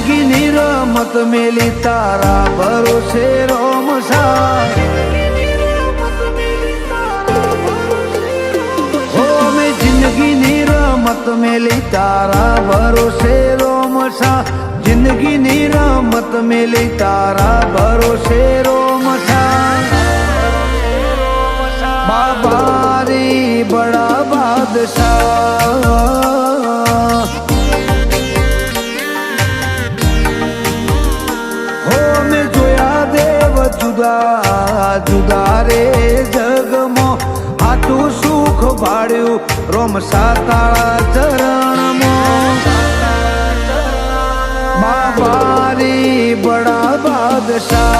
જિંદગીની રમત મેલી તારા ભરોસે રોમસા હો મેં જિંદગીની રમત મેલી તારા ભરોસે રોમસા જિંદગીની રમત મેલી તારા ભરોસે રોમસા બાબારી બડા બાદશાહ હો મેં જોયા દેવ જુદા જુદા રે જગમાં આટલું સુખ ભાડ્યું રોમસા તારા ચરણમાં બાબારી બડા બાદશાહ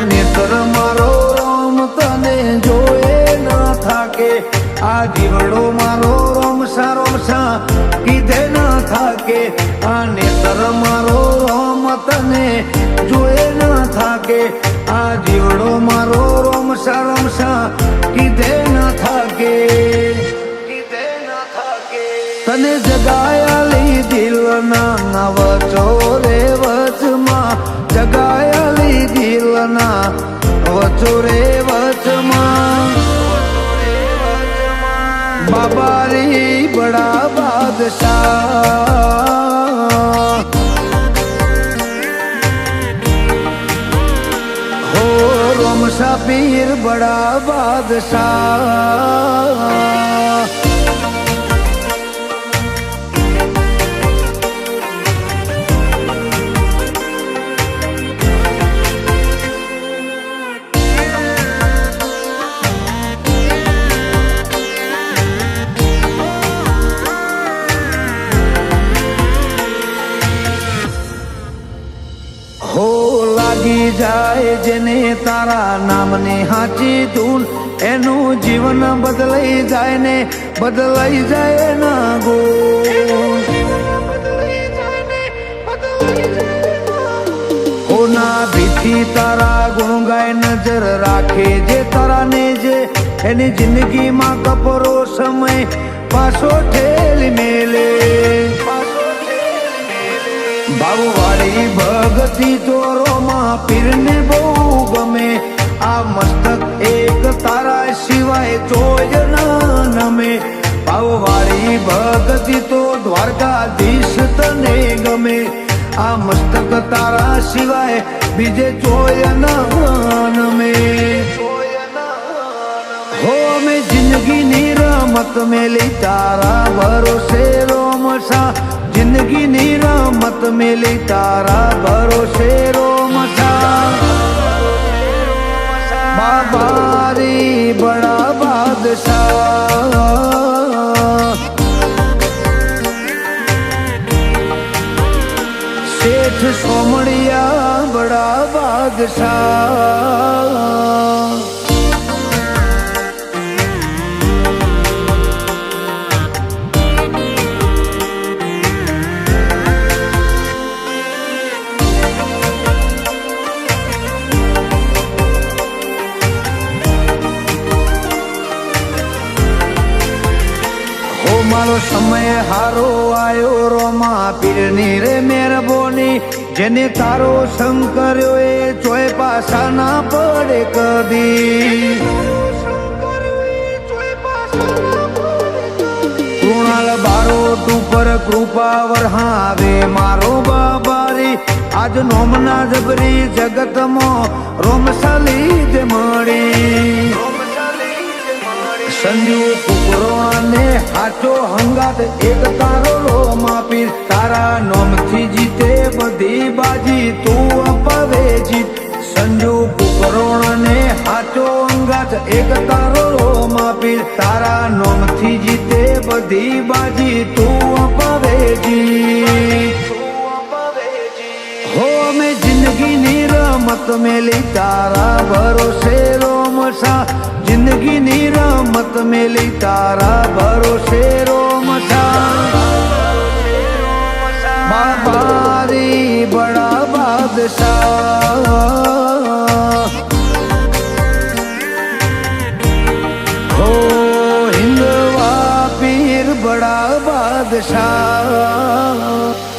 નેત્ર મારો રોમ તને જોએ ન થાકે આ જીવડો મારો રોમસા રોમસા કીધે ન થાકે આ નેત્ર મારો રોમ તને જોએ ન થાકે આ જીવડો મારો રોમસા રોમસા કીધે ન થાકે તને જગાયાલી દિલના વચો રે વચમાં જગાયાલી દિલના વચો રે વચમાં બાબારી બડા બાદશાહ હો રોમસા પીર બડા બાદશાહ હો લાગી જાય જેને તારા નામની હાચી ધૂન એનું જીવન બદલાઈ જાય ને બદલાઈ જાય ના ગુણ હોના ભીથી તારા ગુણ ગાય નજર રાખે જે તારા ને જે એની જિંદગીમાં કપરો સમય પાછો ઠેલી મેલે ભાવવાળી ભગતી ચોરોમાં પીરને બહુ ગમે આ મસ્તક એક તારા સિવાય ચોય ન નમે ભાવવાળી ભગતી તો દ્વારકાધીશ તને ગમે આ મસ્તક તારા સિવાય બીજે ચોય ન નમે હો મેં જિંદગીની રમત મેલી તારા ભરોસે રોમસા જિંદગીની રમત મેલી તારા ભરોસે રોમસા બાબારી બડા બાદશાહ શેઠ સોમણિયા બડા બાદશાહ મારો સમય હારો આયો રોમા પીરની રે મેરબોની જેને તારો સંગ કર્યો એ ચોય પાછા ના પડે કદી કૃણાલ બારોટ ઉપર કૃપા વરહાવે મારો બાબારી આજ નોમના જબરી જગતમાં રોમસાલી જ મળી સંજુ કુકરો અને હાચો હંગાત એક તારો રોમા પીર તારા નોમથી જીતે બધી બાજી તું અપાવે જીત સંજુ કુકરો અને હાચો હંગાત એક તારો રોમા પીર તારા નોમથી જીતે બધી બાજી તું અપાવે જીત હો મેં જિંદગીની રમત મેલી તારા ભરોસે રોમસા જિંદગીની રમત મેલી તારા ભરોસે રોમસા બાબારી બડા બાદશાહ હો હિન્દ આશા